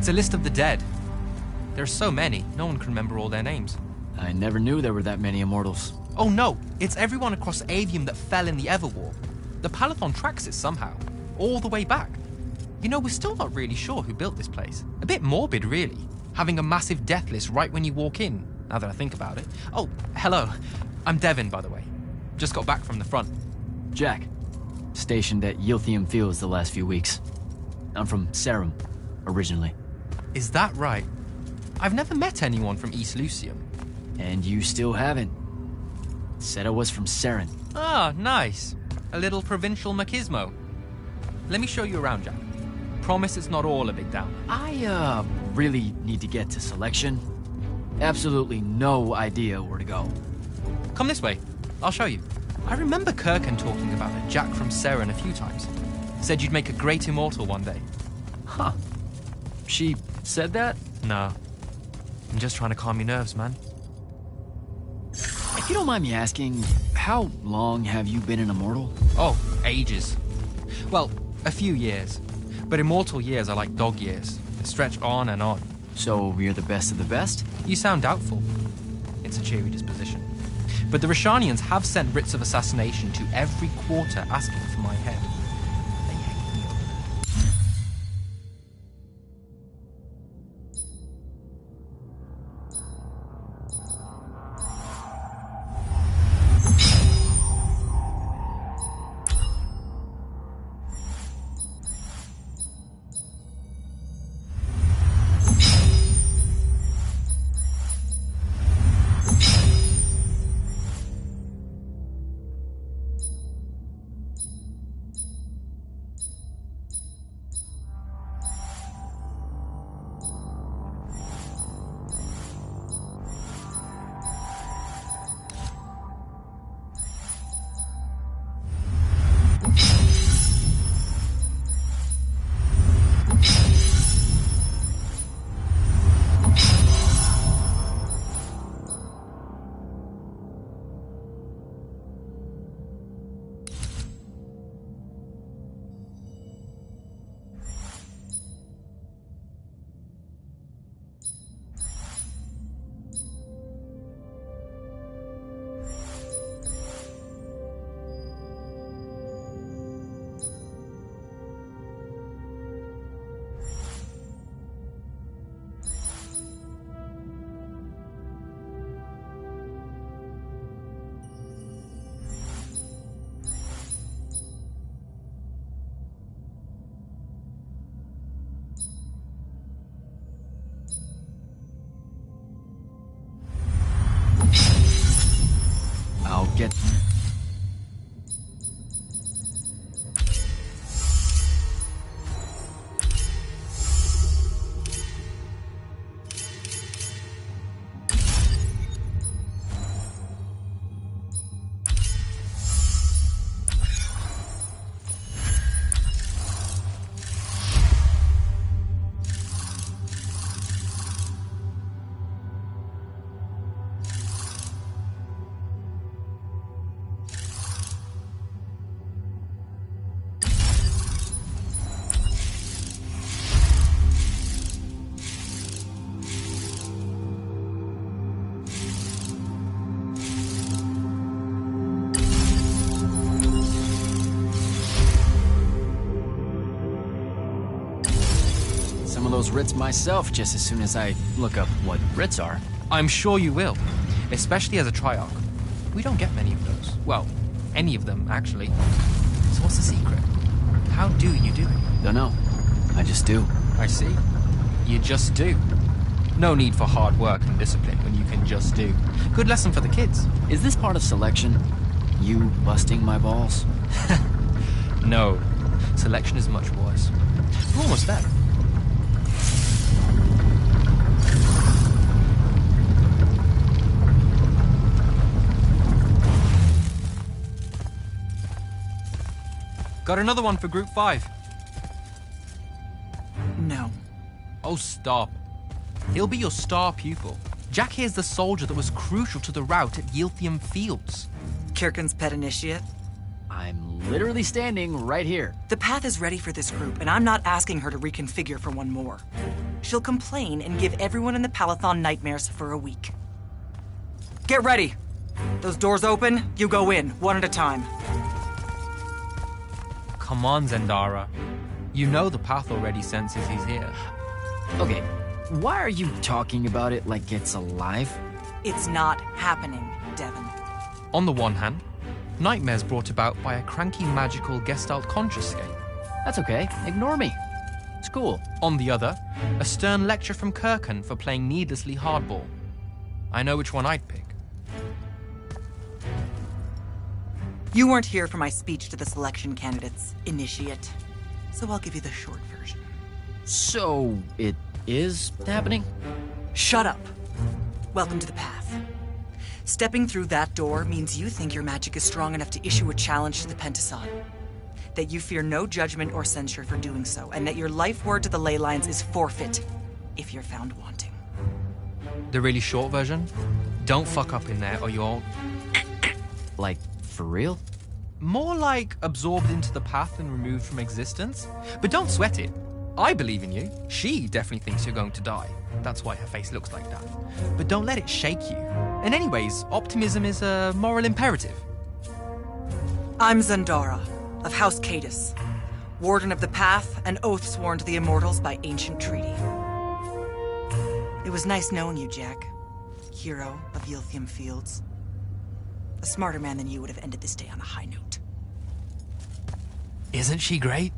It's a list of the dead. There are so many, no one can remember all their names. I never knew there were that many Immortals. Oh no, it's everyone across Aveum that fell in the Everwar. The Palathon tracks it somehow, all the way back. You know, we're still not really sure who built this place. A bit morbid, really, having a massive death list right when you walk in, now that I think about it. Oh, hello. I'm Devin, by the way. Just got back from the front. Jack. Stationed at Yilthium Fields the last few weeks. I'm from Serum, originally. Is that right? I've never met anyone from East Lucium. And you still haven't. Said I was from Seren. Ah, nice. A little provincial machismo. Let me show you around, Jack. Promise it's not all a big down. I, really need to get to selection. Absolutely no idea where to go. Come this way. I'll show you. I remember Kirkin talking about a Jack from Seren a few times. Said you'd make a great immortal one day. Huh. She said that? No. I'm just trying to calm your nerves, man. If you don't mind me asking, how long have you been an immortal? Oh, ages. Well, a few years. But immortal years are like dog years. They stretch on and on. So you're the best of the best? You sound doubtful. It's a cheery disposition. But the Rishanians have sent writs of assassination to every quarter asking for my head. They hate me over it. I'll get... some of those writs myself just as soon as I look up what writs are. I'm sure you will, especially as a Triarch. We don't get many of those. Well, any of them, actually. So what's the secret? How do you do it? Don't know. I just do. I see. You just do. No need for hard work and discipline when you can just do. Good lesson for the kids. Is this part of selection? You busting my balls? No. Selection is much worse. We're almost there. Got another one for Group 5. No. Oh, stop. He'll be your star pupil. Jack here's the soldier that was crucial to the rout at Yilthium Fields. Kirkin's pet initiate? I'm literally standing right here. The path is ready for this group, and I'm not asking her to reconfigure for one more. she'll complain and give everyone in the Palathon nightmares for a week. Get ready! Those doors open, you go in, one at a time. Come on, Zendara. You know the path already senses he's here. Okay, why are you talking about it like it's alive? It's not happening, Devon. On the one hand, nightmares brought about by a cranky magical Gestalt consciouscape. That's okay, ignore me. It's cool. On the other, a stern lecture from Kirkan for playing needlessly hardball. I know which one I'd pick. You weren't here for my speech to the selection candidates, Initiate. So I'll give you the short version. So, it is happening? Shut up. Welcome to the path. Stepping through that door means you think your magic is strong enough to issue a challenge to the Pentason. That you fear no judgment or censure for doing so, and that your life word to the ley lines is forfeit if you're found wanting. The really short version? Don't fuck up in there or you'll... Like, for real? More like absorbed into the path and removed from existence. But don't sweat it. I believe in you. She definitely thinks you're going to die. That's why her face looks like that. But don't let it shake you. And anyways, optimism is a moral imperative. I'm Zendara, of House Cadus, Warden of the Path, and oath sworn to the Immortals by ancient treaty. It was nice knowing you, Jack. Hero of Yilthium Fields. A smarter man than you would have ended this day on a high note. Isn't she great?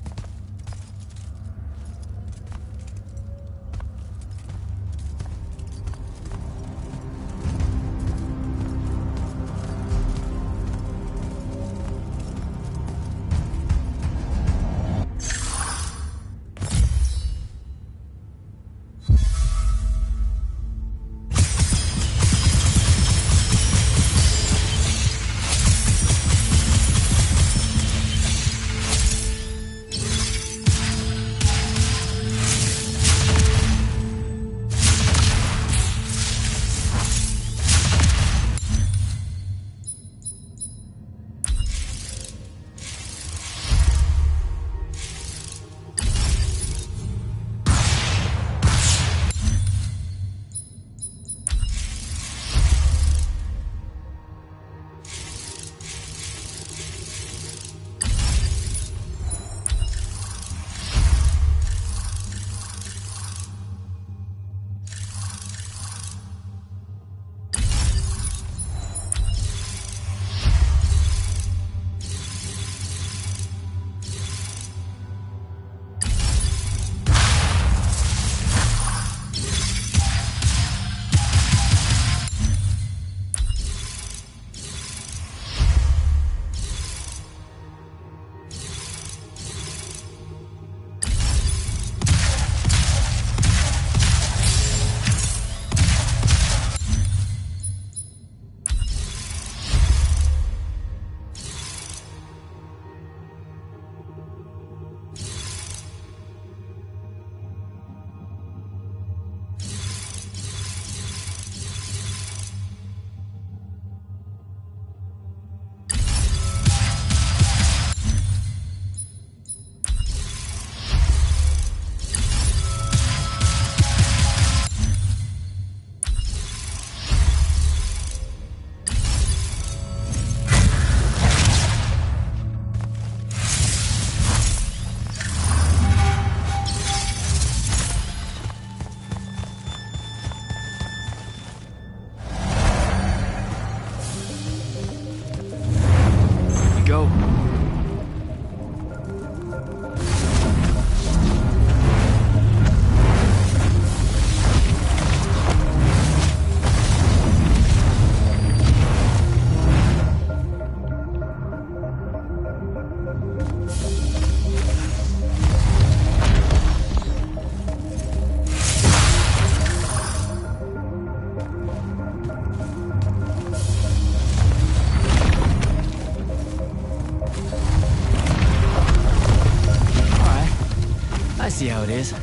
See how it is.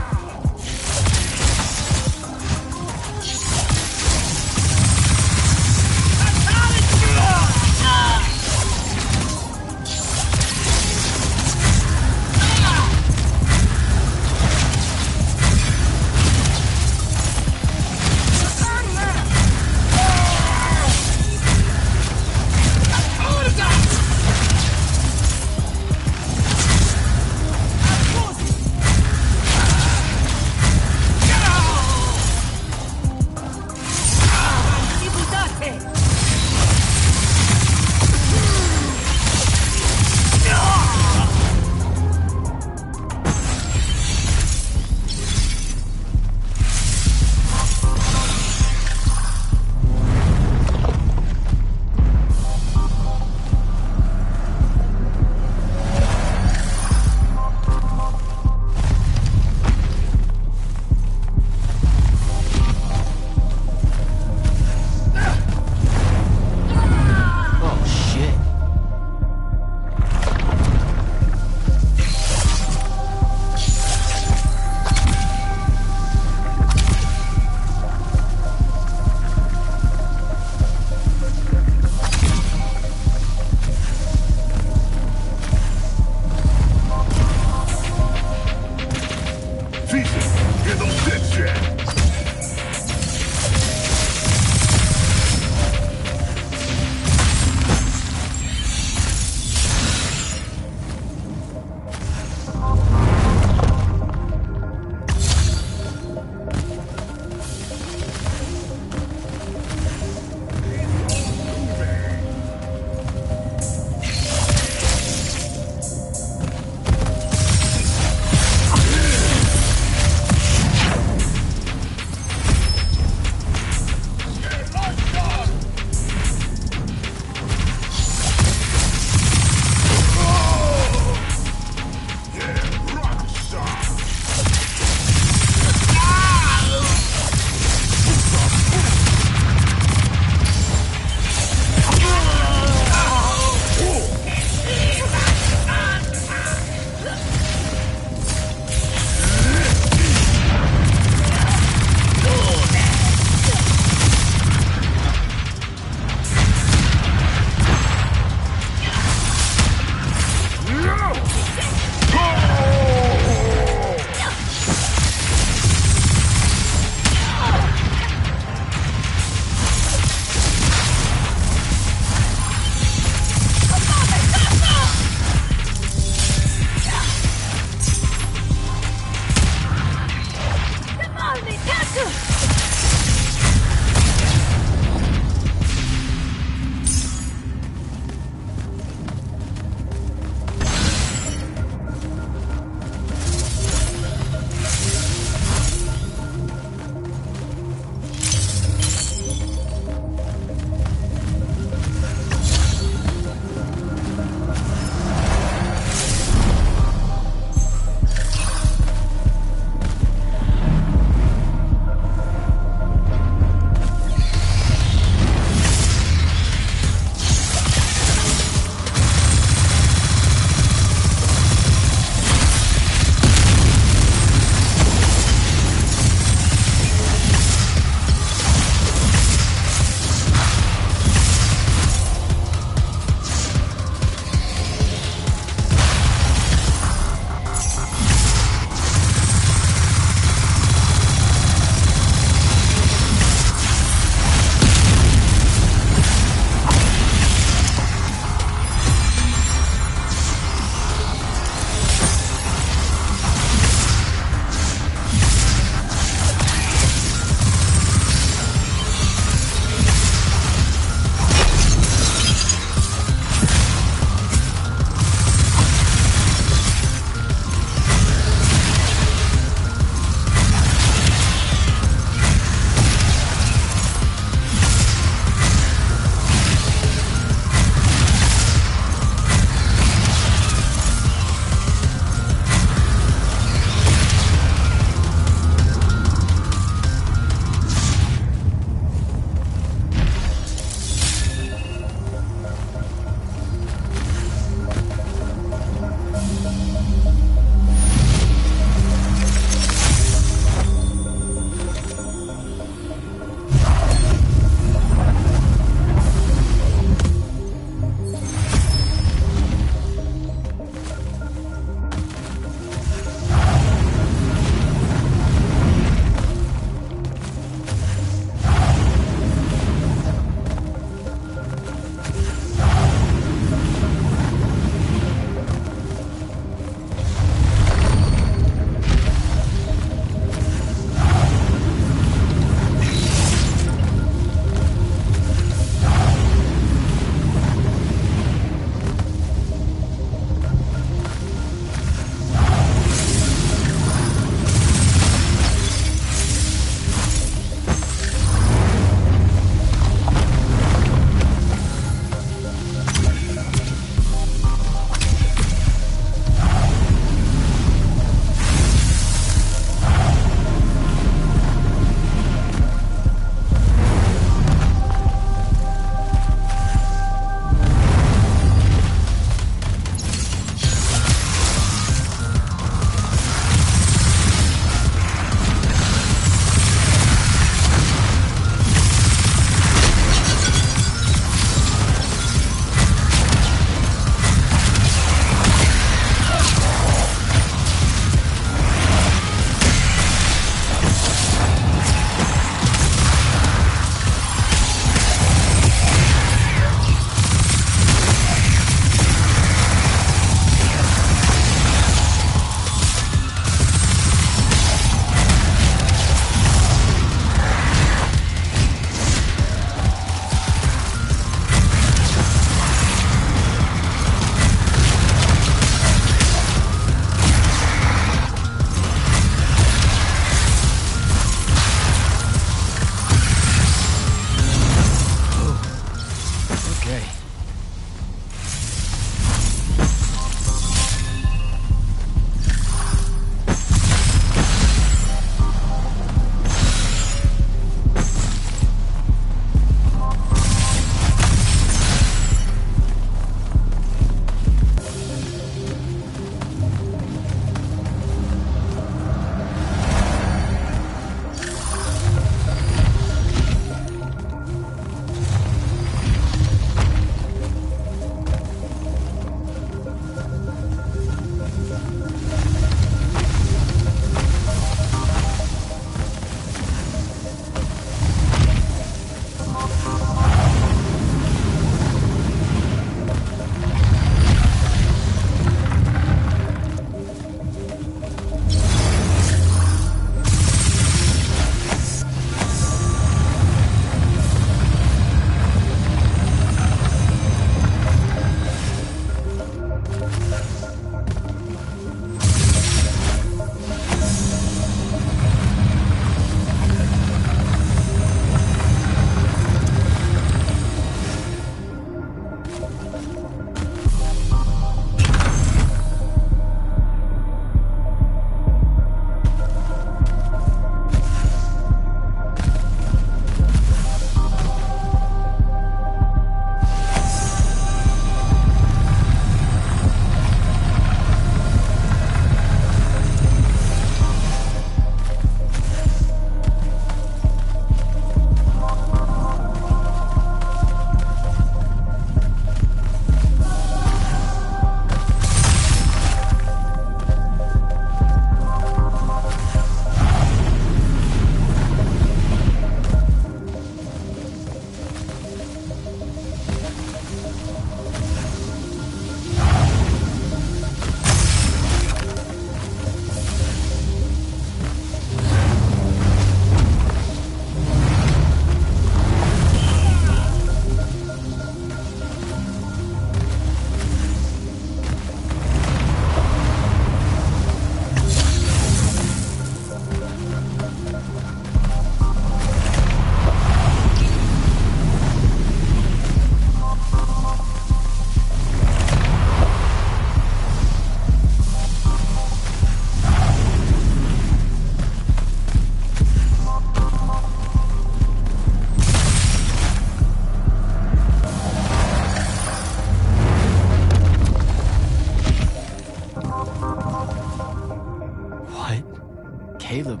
Caleb,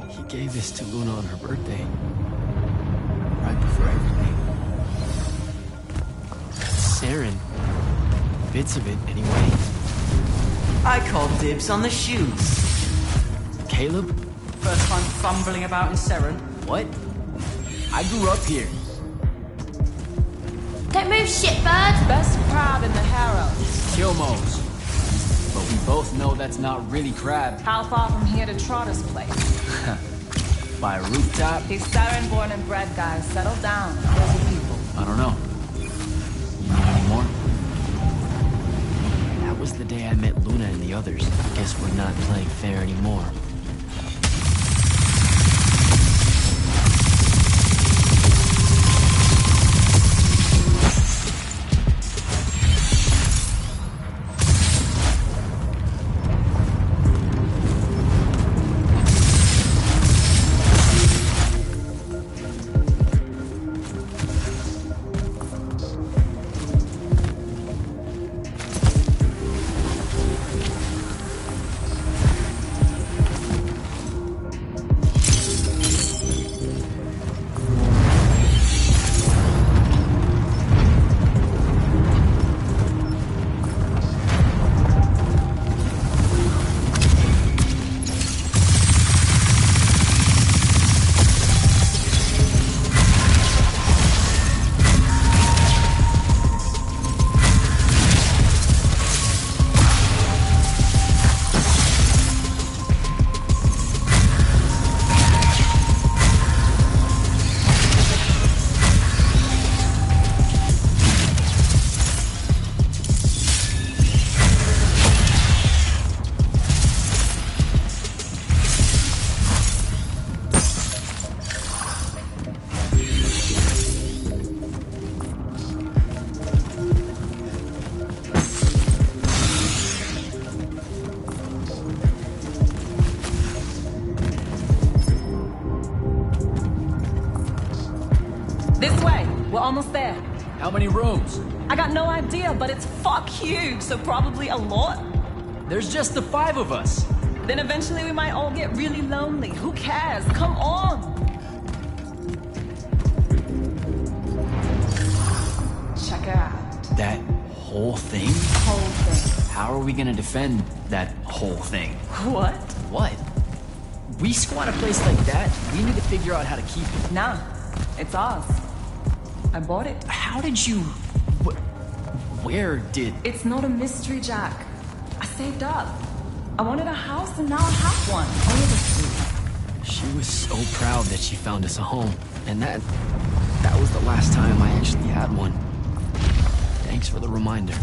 he gave this to Luna on her birthday. Right before everything. Saren. Bits of it, anyway. I call dibs on the shoes. Caleb? First time fumbling about in Saren. What? I grew up here. Don't move, shitbird! Best crab in the Harrow. Kilmos. But we both know that's not really crab. How far from here to Trotter's place? By a rooftop? He's Saren born and bred, guys. Settle down. Those are people. I don't know. You know any more? That was the day I met Luna and the others. Guess we're not playing fair anymore. Almost there. How many rooms? I got no idea, but it's fuck huge, so probably a lot. There's just the 5 of us. Then eventually we might all get really lonely. Who cares? Come on! Check it out. That whole thing? Whole thing. How are we gonna defend that whole thing? What? What? We squat a place like that, we need to figure out how to keep it. Nah, it's ours. I bought it. How did you... Where did... It's not a mystery, Jack. I saved up. I wanted a house and now I have one. She was so proud that she found us a home. And that was the last time I actually had one. Thanks for the reminder.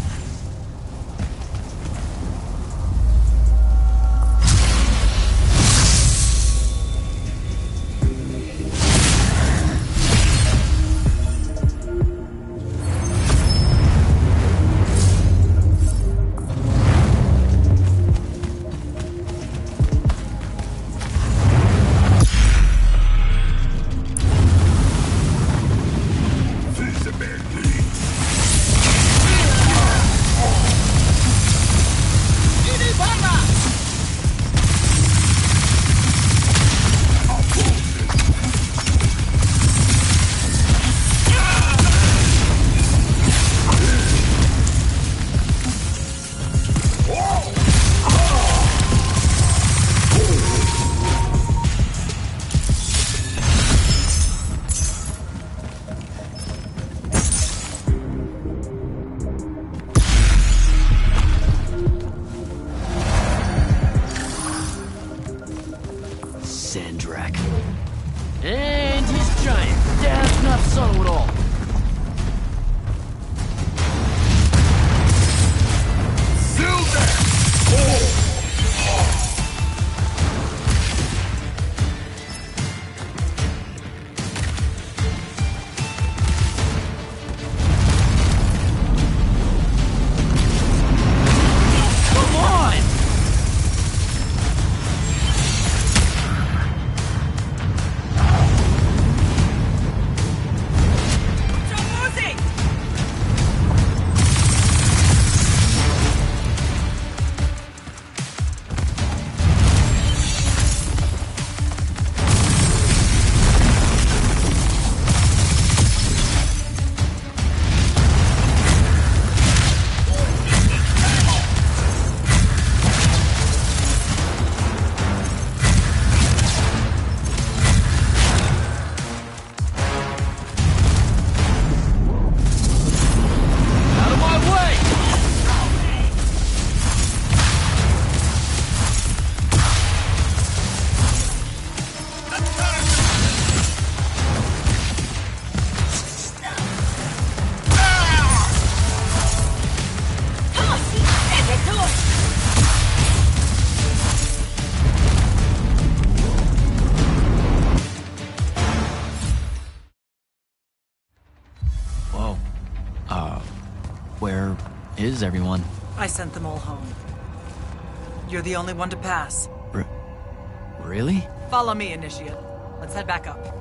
And he's giant. That's not subtle at all. is everyone? I sent them all home. You're the only one to pass. Really? Follow me, Initiate. Let's head back up.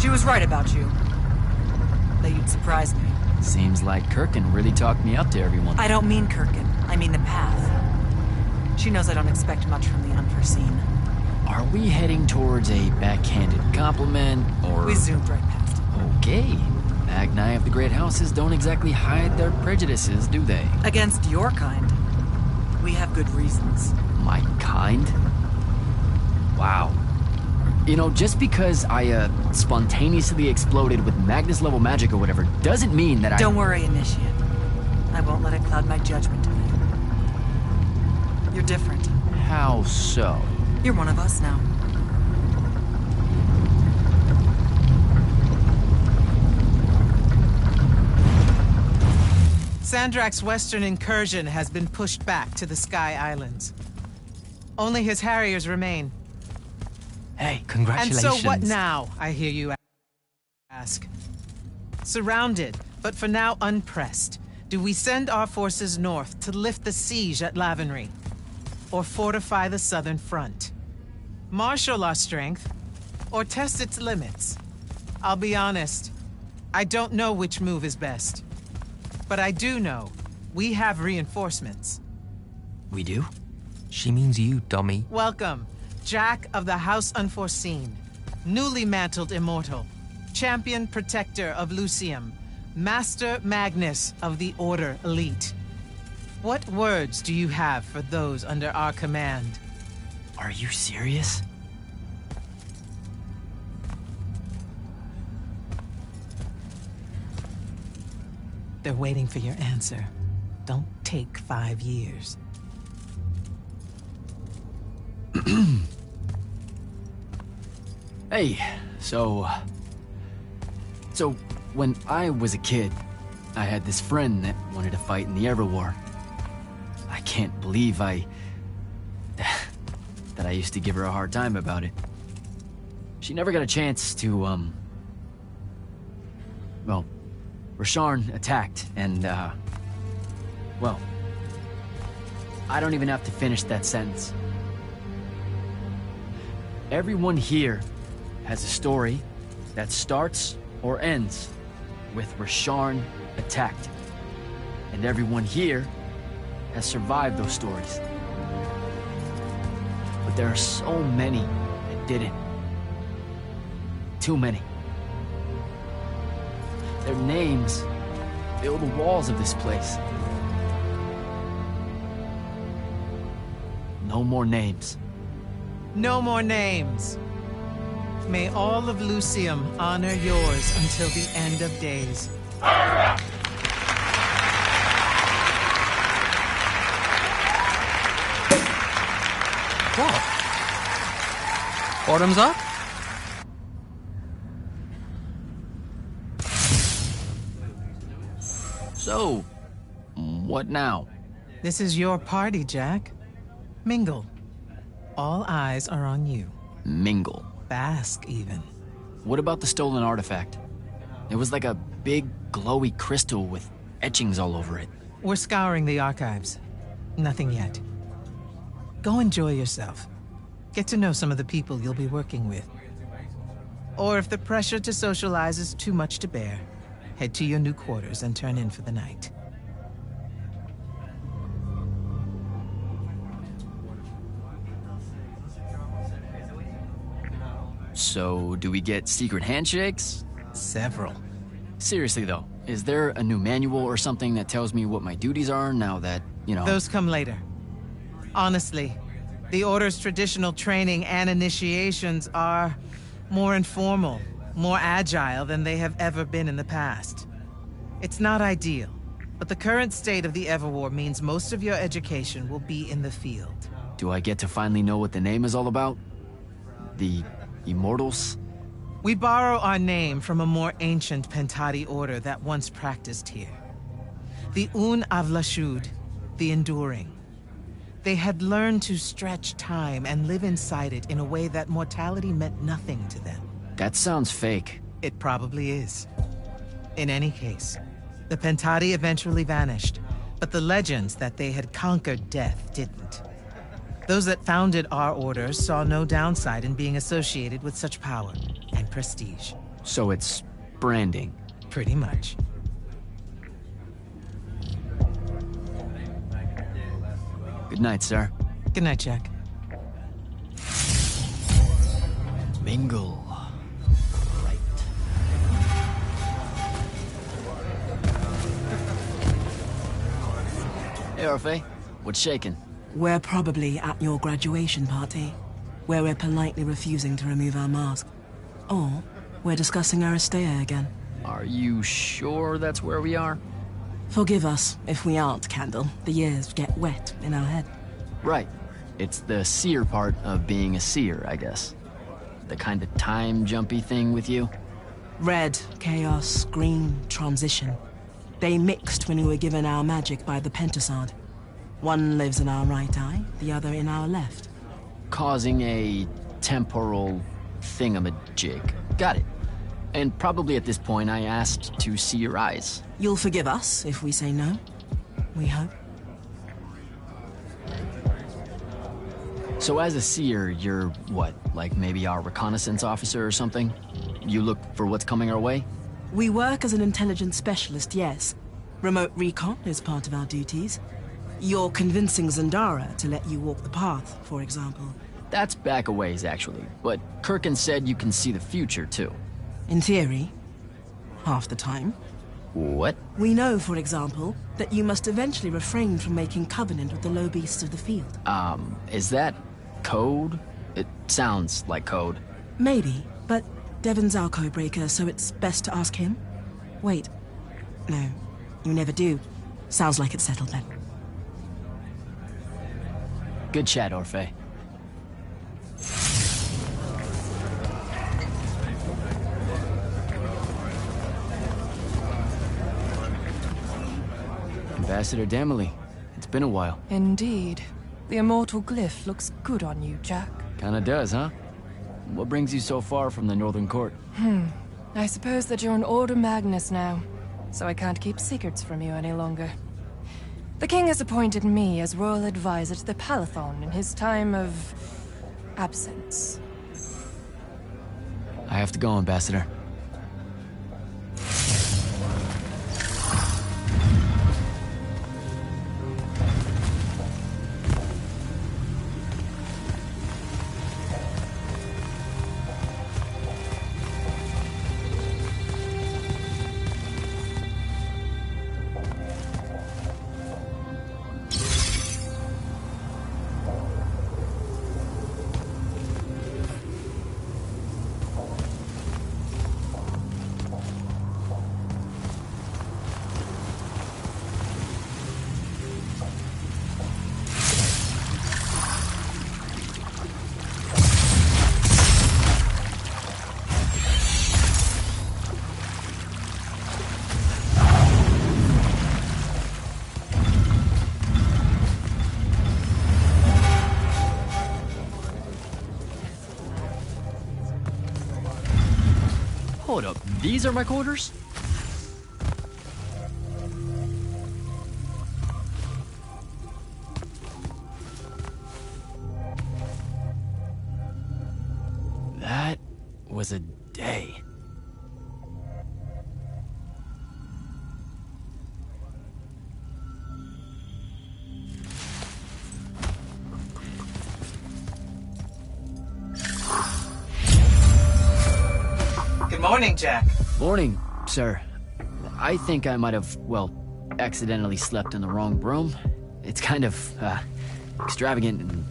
She was right about you. That you'd surprise me. Seems like Kirkin really talked me up to everyone. I don't mean Kirkin. I mean the path. She knows I don't expect much from the unforeseen. Are we heading towards a backhanded compliment, or... We zoomed right past it. Okay. Magni of the Great Houses don't exactly hide their prejudices, do they? Against your kind. We have good reasons. My kind? Wow. You know, just because I, spontaneously exploded with Magnus-level magic or whatever, doesn't mean that Don't worry, Initiate. I won't let it cloud my judgment of you. You're different. How so? You're one of us now. Sandrak's western incursion has been pushed back to the Sky Islands. Only his Harriers remain. Hey, Congratulations. And so what now, I hear you ask? Surrounded, but for now unpressed, do we send our forces north to lift the siege at Lavenry? Or fortify the southern front? Marshal our strength, or test its limits? I'll be honest, I don't know which move is best. But I do know we have reinforcements. We do? She means you, dummy. Welcome, Jack of the House Unforeseen, newly mantled immortal, champion protector of Lucium, Master Magnus of the Order Elite. What words do you have for those under our command? Are you serious? They're waiting for your answer. Don't take 5 years. Hey, so when I was a kid, I had this friend that wanted to fight in the Everwar. I can't believe that I used to give her a hard time about it. She never got a chance to, well, Rasharn attacked, and, well, I don't even have to finish that sentence. Everyone here has a story that starts or ends with Rasharn attacked. And everyone here has survived those stories. But there are so many that didn't. Too many. Their names fill the walls of this place. No more names. No more names. May all of Lucium honor yours until the end of days. What? Bottoms up? So, what now? This is your party, Jack. Mingle. All eyes are on you. Mingle. Bask, even. What about the stolen artifact? It was like a big, glowy crystal with etchings all over it. We're scouring the archives. Nothing yet. Go enjoy yourself. Get to know some of the people you'll be working with. Or if the pressure to socialize is too much to bear, head to your new quarters and turn in for the night. So, do we get secret handshakes? Several. Seriously though, is there a new manual or something that tells me what my duties are now that, you know... Those come later. Honestly, the Order's traditional training and initiations are more informal, more agile than they have ever been in the past. It's not ideal, but the current state of the Everwar means most of your education will be in the field. Do I get to finally know what the name is all about? The Immortals? We borrow our name from a more ancient Pentati order that once practiced here. The Un Avlashud, the Enduring. They had learned to stretch time and live inside it in a way that mortality meant nothing to them. That sounds fake. It probably is. In any case, the Pentati eventually vanished, but the legends that they had conquered death didn't. Those that founded our order saw no downside in being associated with such power and prestige. So it's branding. Pretty much. Good night, sir. Good night, Jack. Mingle. Hey, Orphe. What's shaking? We're probably at your graduation party, where we're politely refusing to remove our mask. Or we're discussing Aristea again. Are you sure that's where we are? Forgive us if we aren't, Candle. The years get wet in our head. Right. It's the seer part of being a seer, I guess. The kind of time-jumpy thing with you? Red, chaos, green, transition. They mixed when we were given our magic by the Pentasod. One lives in our right eye, the other in our left. Causing a temporal thingamajig. Got it. And probably at this point I asked to see your eyes. You'll forgive us if we say no. We hope. So as a seer, you're what? Like maybe our reconnaissance officer or something? You look for what's coming our way? We work as an intelligence specialist, yes. Remote recon is part of our duties. You're convincing Zendara to let you walk the path, for example. That's back a ways, actually. But Kirkin said you can see the future, too. In theory. Half the time. What? We know, for example, that you must eventually refrain from making covenant with the low beasts of the field. Is that code? It sounds like code. Maybe, but Devon's our codebreaker, so it's best to ask him. Wait. No, you never do. Sounds like it's settled then. Good chat, Orphe. Ambassador Damley. It's been a while. Indeed. The immortal glyph looks good on you, Jack. Kinda does, huh? What brings you so far from the Northern Court? I suppose that you're an Order Magnus now, so I can't keep secrets from you any longer. The king has appointed me as royal advisor to the Palathon in his time of absence. I have to go, Ambassador. Hold up, these are my quarters? That was a day. Good morning, Jack. Morning, sir. I think I might have, well, accidentally slept in the wrong room. It's kind of, extravagant and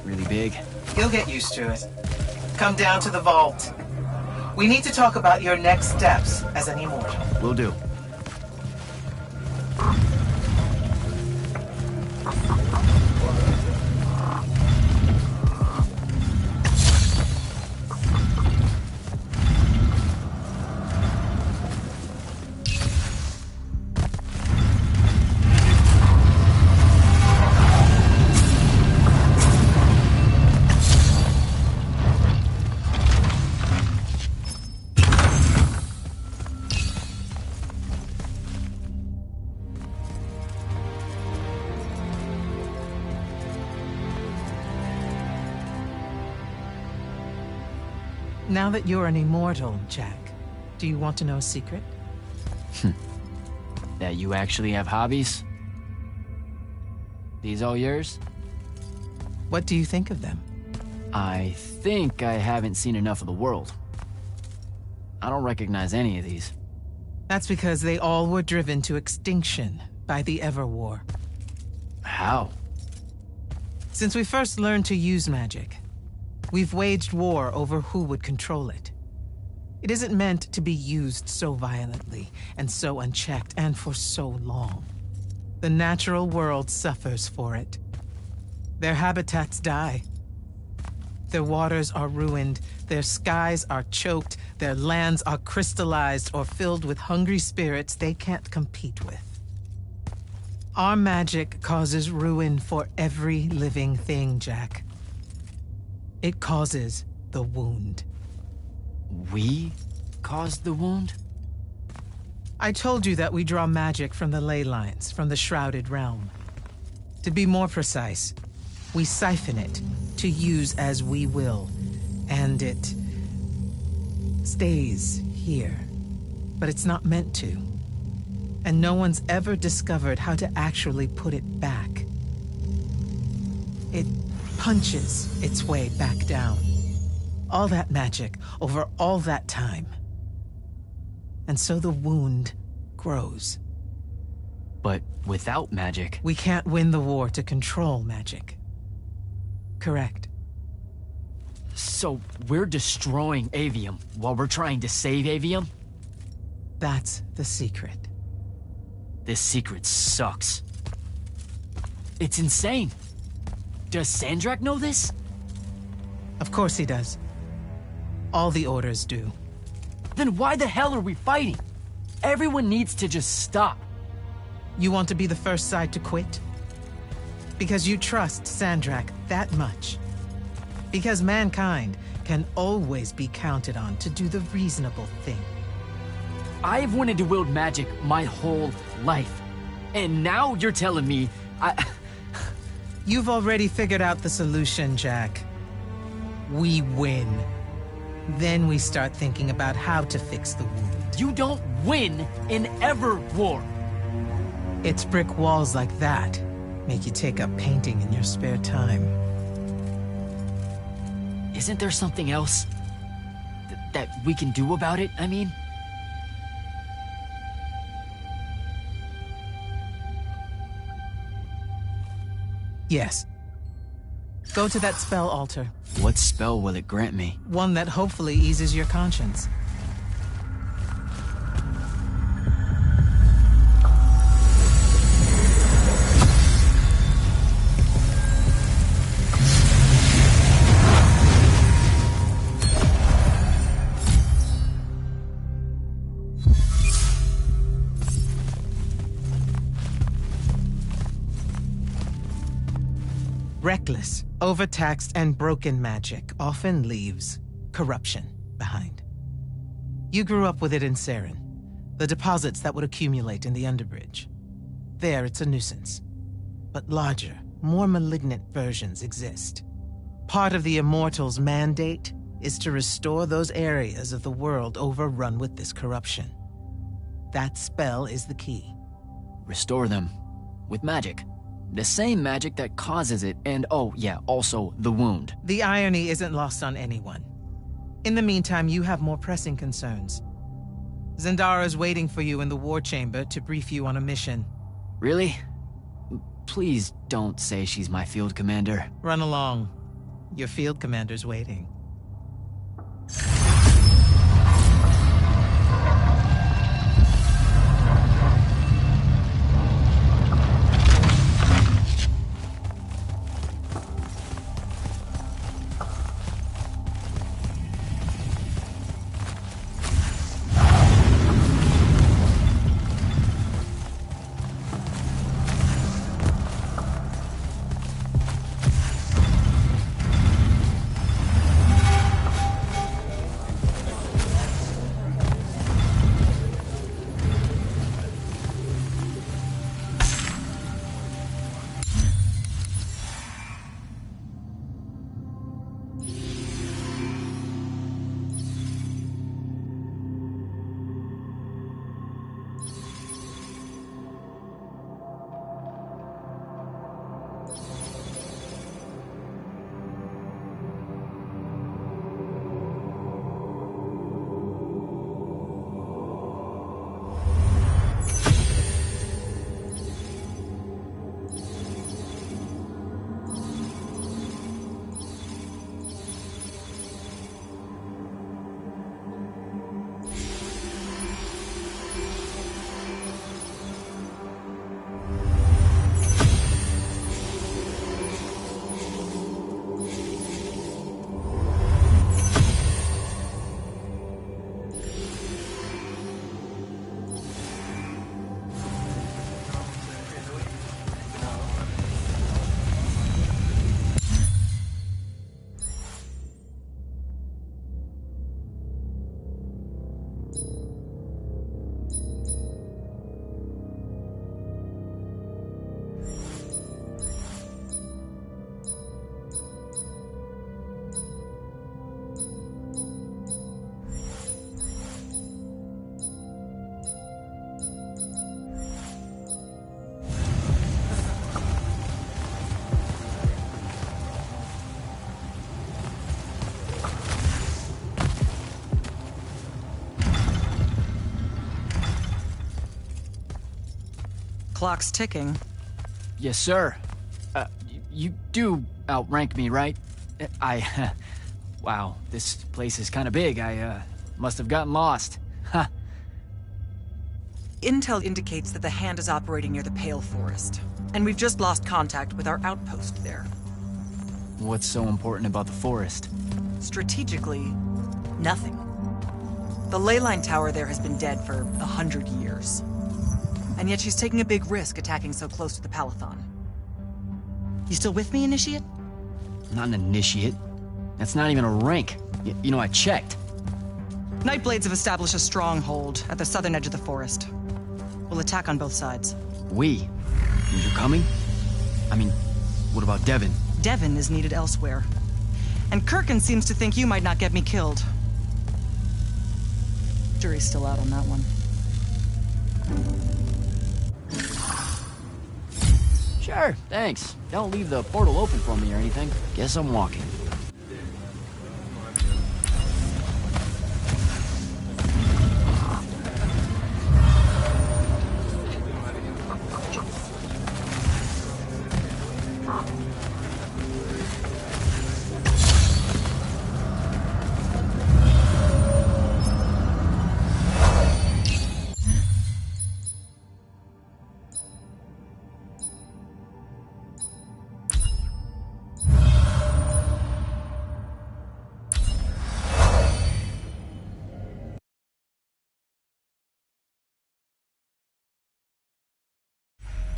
really big. You'll get used to it. Come down to the vault. We need to talk about your next steps as an immortal. Will do. Now that you're an immortal, Jack, do you want to know a secret? That you actually have hobbies? These all yours? What do you think of them? I think I haven't seen enough of the world. I don't recognize any of these. That's because they all were driven to extinction by the Everwar. How? Since we first learned to use magic, we've waged war over who would control it. It isn't meant to be used so violently and so unchecked and for so long. The natural world suffers for it. Their habitats die. Their waters are ruined, their skies are choked, their lands are crystallized or filled with hungry spirits they can't compete with. Our magic causes ruin for every living thing, Jack. It causes the wound. We caused the wound? I told you that we draw magic from the ley lines, from the Shrouded Realm. To be more precise, we siphon it to use as we will, and it stays here. But it's not meant to. And no one's ever discovered how to actually put it back. It punches its way back down. All that magic over all that time. And so the wound grows. But without magic... We can't win the war to control magic. Correct. So we're destroying Aveum while we're trying to save Aveum? That's the secret. This secret sucks. It's insane. Does Sandrak know this? Of course he does. All the orders do. Then why the hell are we fighting? Everyone needs to just stop. You want to be the first side to quit? Because you trust Sandrak that much. Because mankind can always be counted on to do the reasonable thing. I've wanted to wield magic my whole life. And now you're telling me You've already figured out the solution, Jack. We win. Then we start thinking about how to fix the wound. You don't win in Everwar. It's brick walls like that make you take up painting in your spare time. Isn't there something else that we can do about it, I mean? Yes. Go to that spell altar. What spell will it grant me? One that hopefully eases your conscience. Reckless, overtaxed, and broken magic often leaves corruption behind. You grew up with it in Saren, the deposits that would accumulate in the Underbridge. There, it's a nuisance. But larger, more malignant versions exist. Part of the Immortals' mandate is to restore those areas of the world overrun with this corruption. That spell is the key. Restore them. With magic. The same magic that causes it, and oh yeah, also the wound. The irony isn't lost on anyone. In the meantime, you have more pressing concerns. Zendara's waiting for you in the war chamber to brief you on a mission. Really? Please don't say she's my field commander. Run along. Your field commander's waiting. clock's ticking. Yes, sir. You do outrank me, right? Wow, this place is kind of big. I must have gotten lost. Ha. Intel indicates that the Hand is operating near the Pale Forest, and we've just lost contact with our outpost there. What's so important about the forest? Strategically, nothing. The ley line tower there has been dead for 100 years. And yet she's taking a big risk attacking so close to the Palathon. You still with me, Initiate? Not an initiate. That's not even a rank. You know, I checked. Nightblades have established a stronghold at the southern edge of the forest. We'll attack on both sides. We? And you're coming? I mean, what about Devin? Devin is needed elsewhere. And Kirkin seems to think you might not get me killed. Jury's still out on that one. Sure, thanks. Don't leave the portal open for me or anything. Guess I'm walking.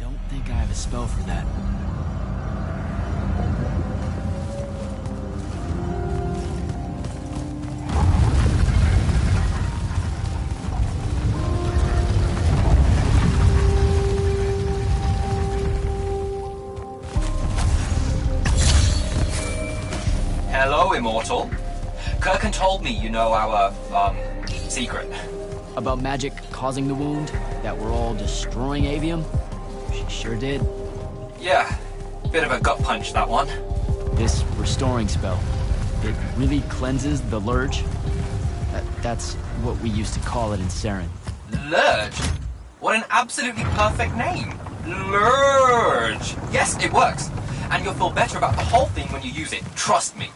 Don't think I have a spell for that. Hello, Immortal. Kirkin told me you know our, secret. About magic causing the wound? That we're all destroying Aveum? She sure did. Yeah, bit of a gut punch, that one. This restoring spell, it really cleanses the Lurge? That's what we used to call it in Saren. Lurge? What an absolutely perfect name. Lurge. Yes, it works. And you'll feel better about the whole thing when you use it. Trust me.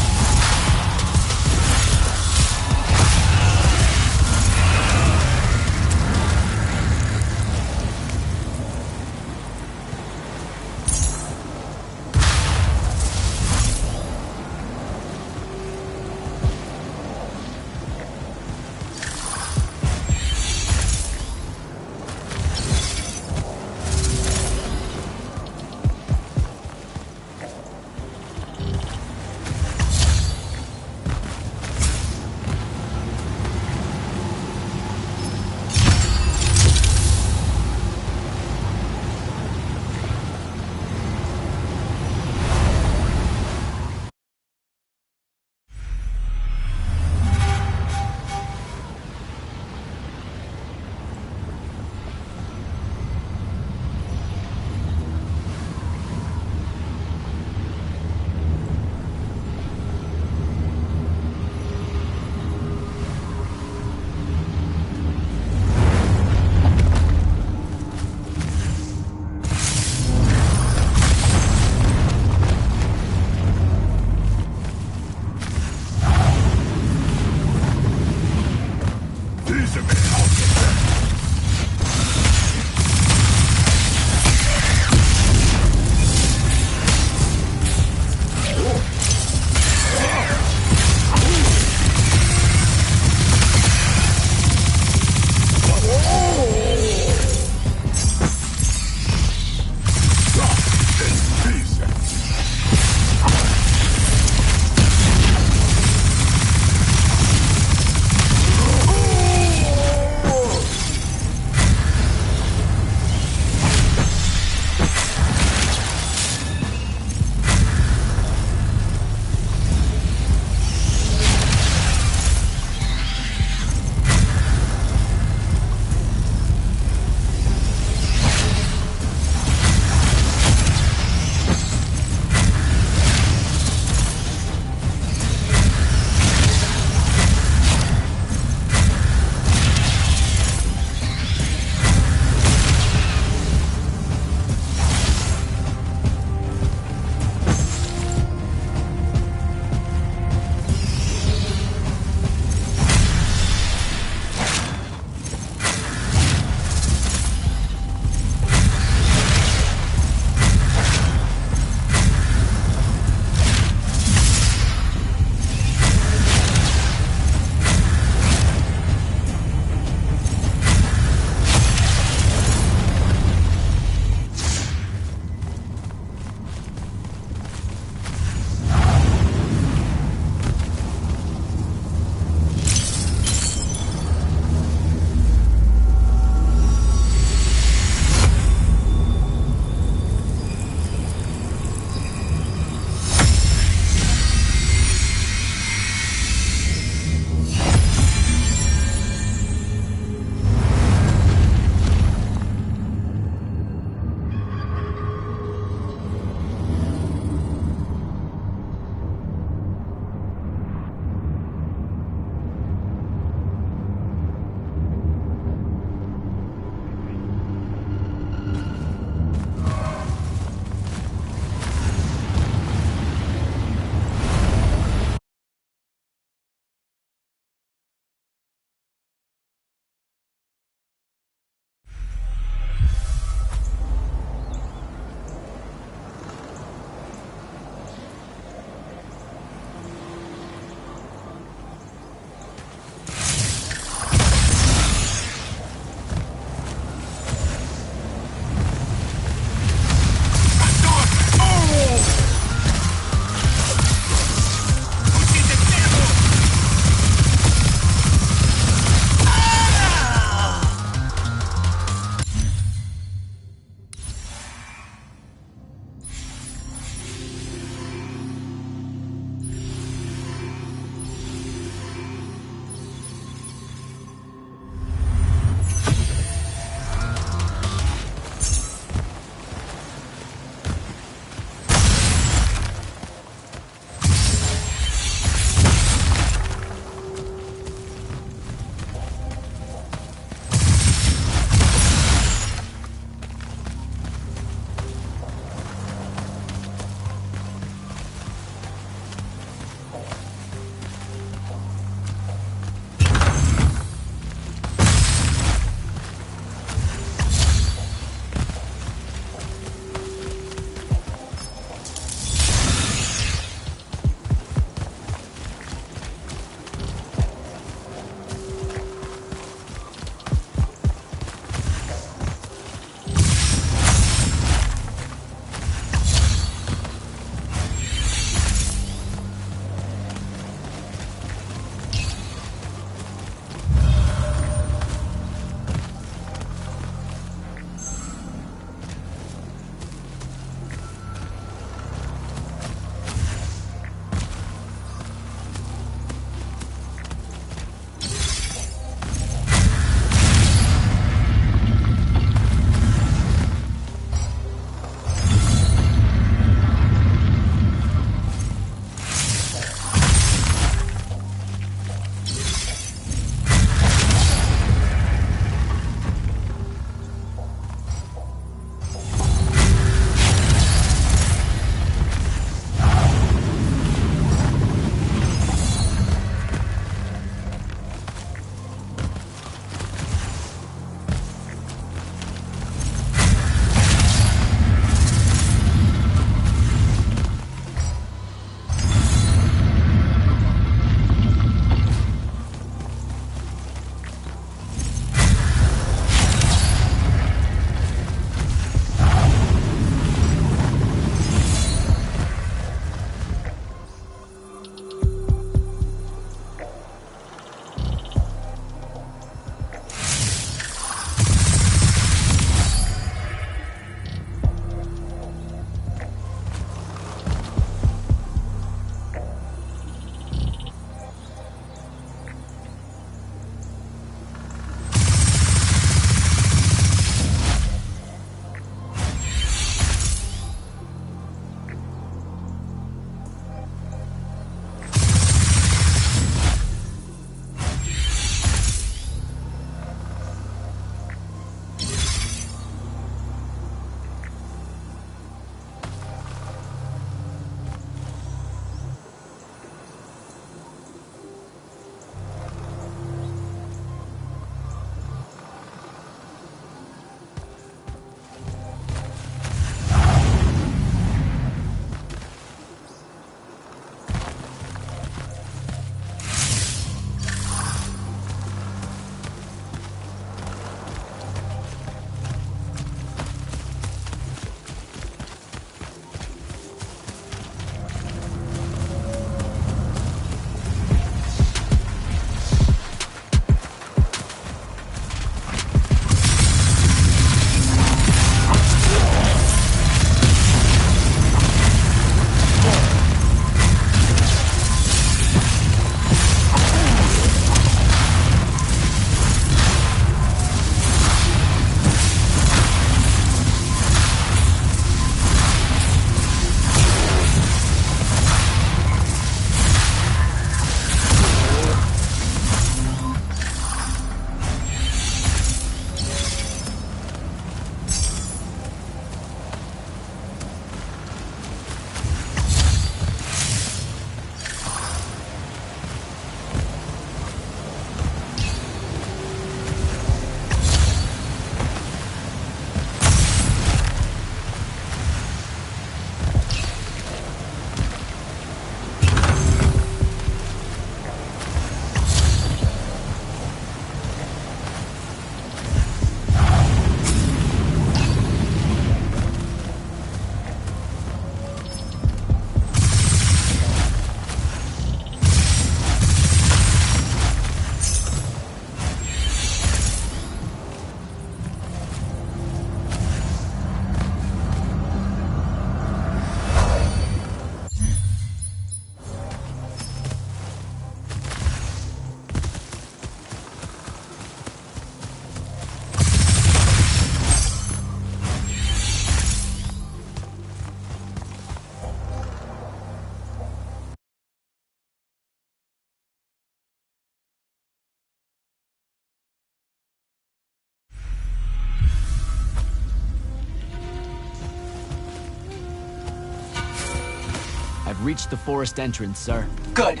reached the forest entrance, sir. Good.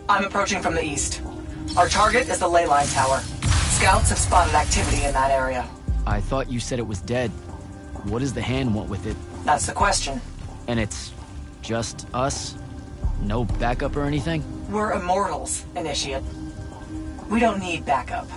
I'm approaching from the east. Our target is the ley line tower. Scouts have spotted activity in that area. I thought you said it was dead. What does the hand want with it? That's the question. And it's just us? No backup or anything? We're Immortals, Initiate. We don't need backup.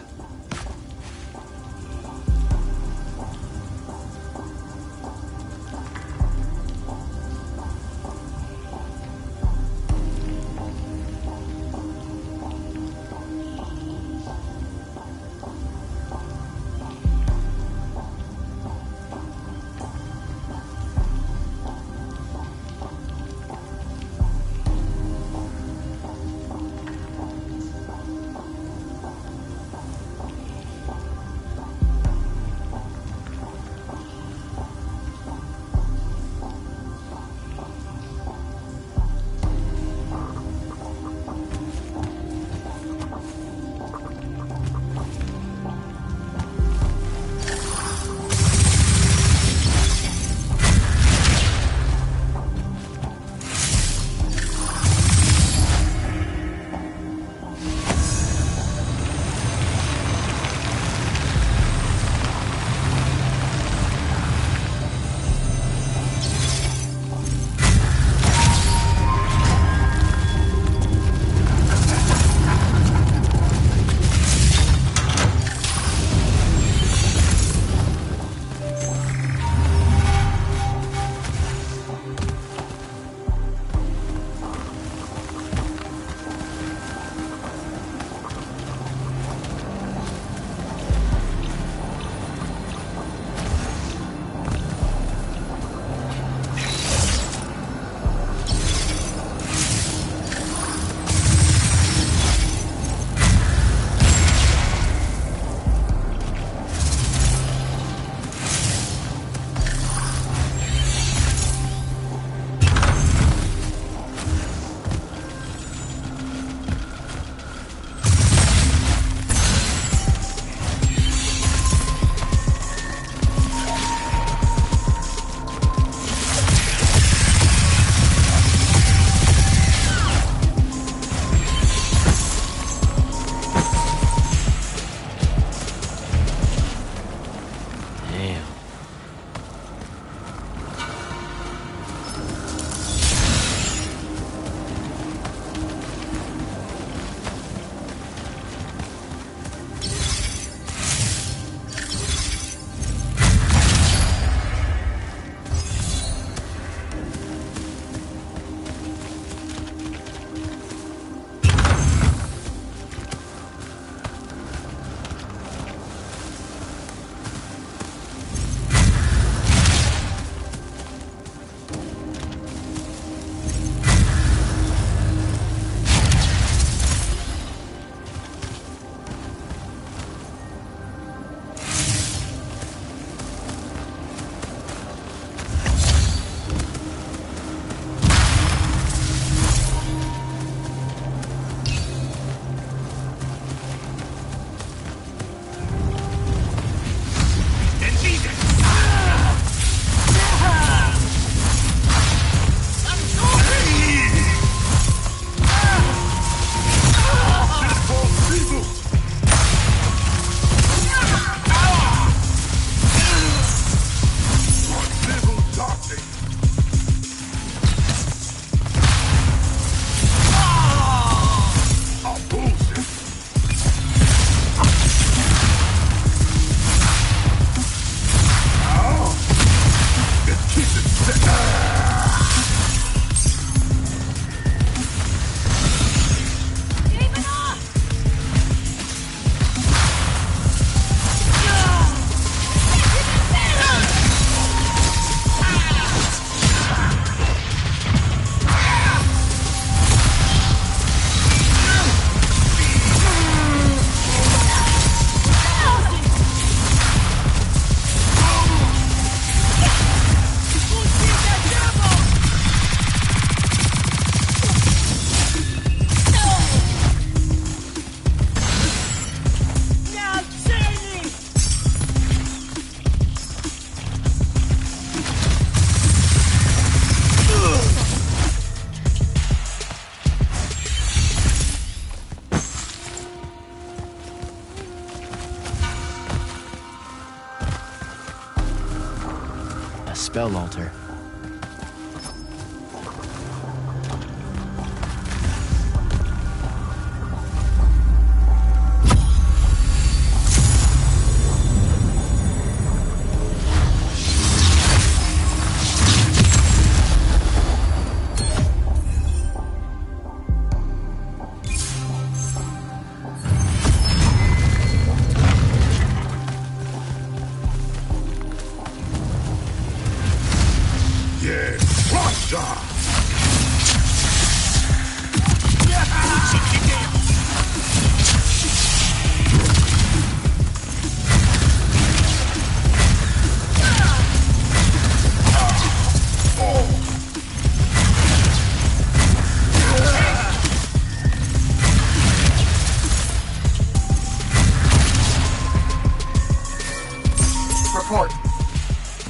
spell altar.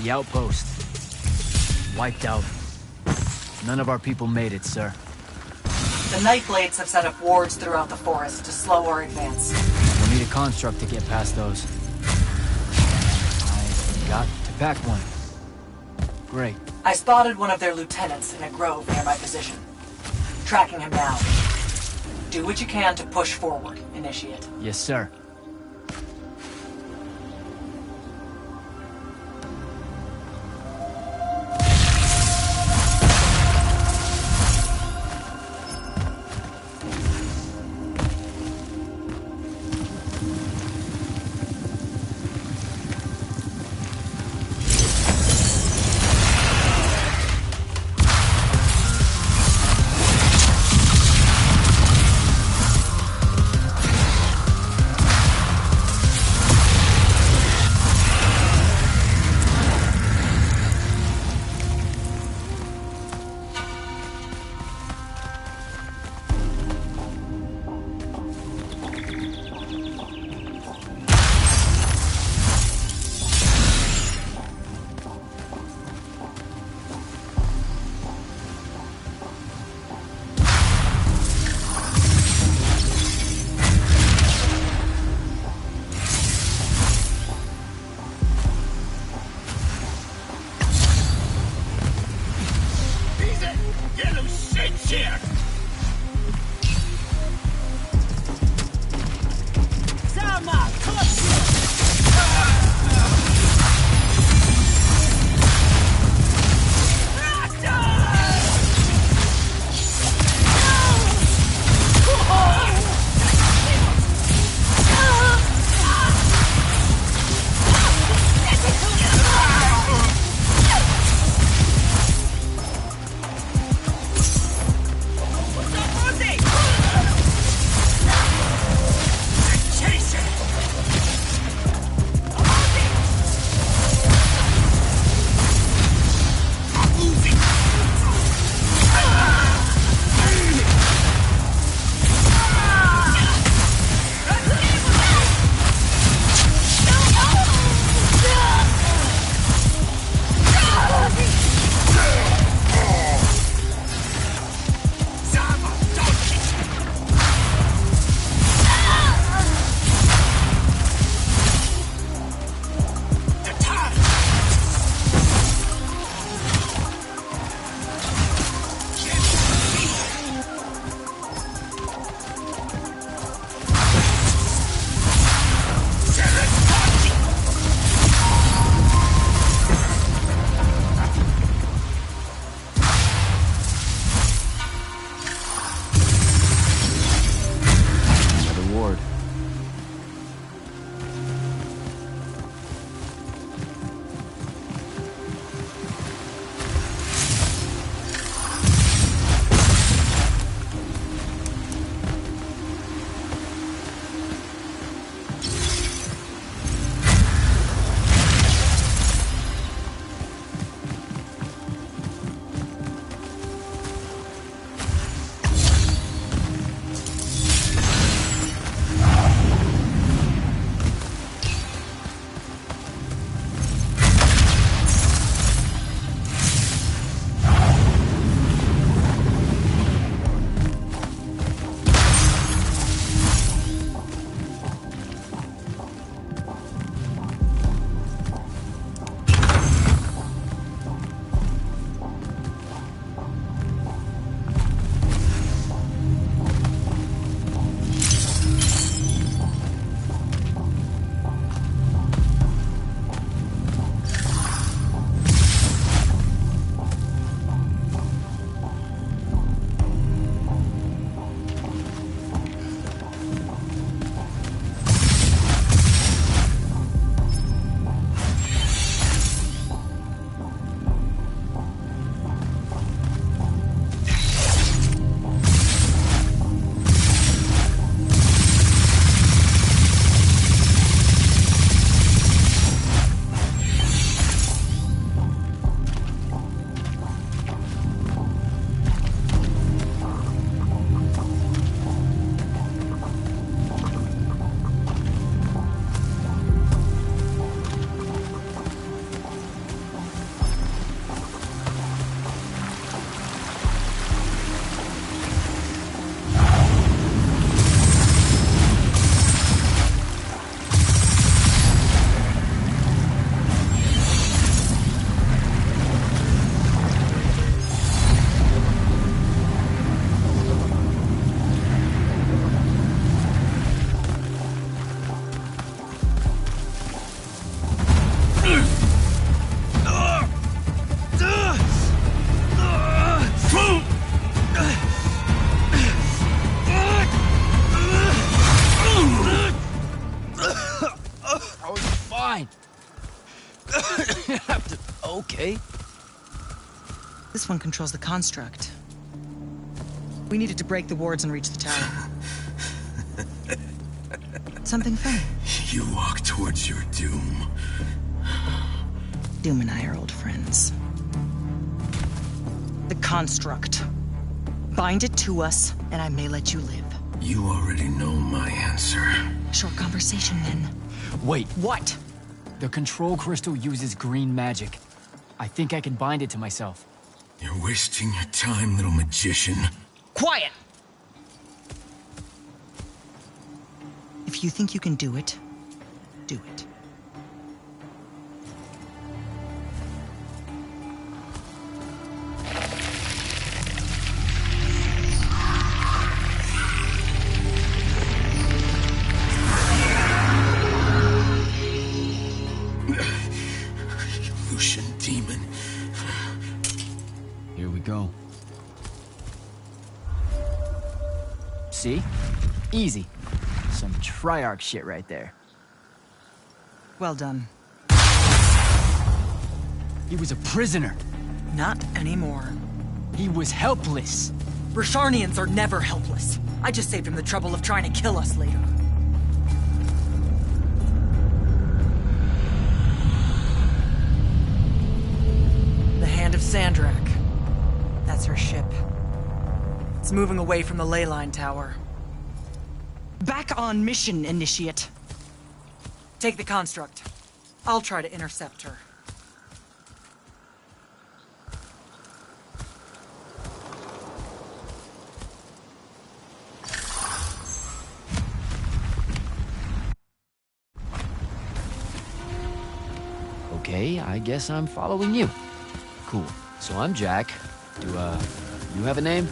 The outpost. Wiped out. None of our people made it, sir. The Nightblades have set up wards throughout the forest to slow our advance. We'll need a construct to get past those. I got to pack one. Great. I spotted one of their lieutenants in a grove near my position. Tracking him down. Do what you can to push forward, Initiate. Yes, sir. fine. Okay. This one controls the construct. We needed to break the wards and reach the tower. Something funny. You walk towards your doom. Doom and I are old friends. The construct. Bind it to us, and I may let you live. You already know my answer. Short conversation, then. Wait, What? the control crystal uses green magic. I think I can bind it to myself. You're wasting your time, little magician. Quiet! If you think you can do it, do it. Lucian demon. Here we go. See? Easy. Some Triarch shit right there. Well done. He was a prisoner. Not anymore. He was helpless. Rosharnians are never helpless. I just saved him the trouble of trying to kill us later. The Hand of Sandrak. That's her ship. It's moving away from the ley line tower. Back on mission, Initiate. Take the construct. I'll try to intercept her. Okay, I guess I'm following you. Cool. So I'm Jack. Do, you have a name?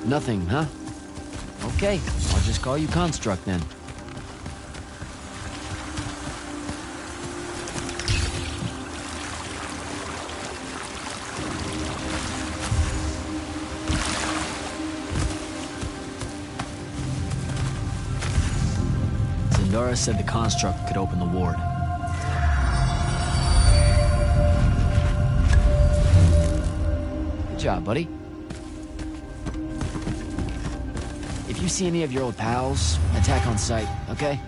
Nothing, huh? Okay, I'll just call you Construct then. Zendara said the Construct could open the ward. Good job, buddy. If you see any of your old pals, attack on sight, okay?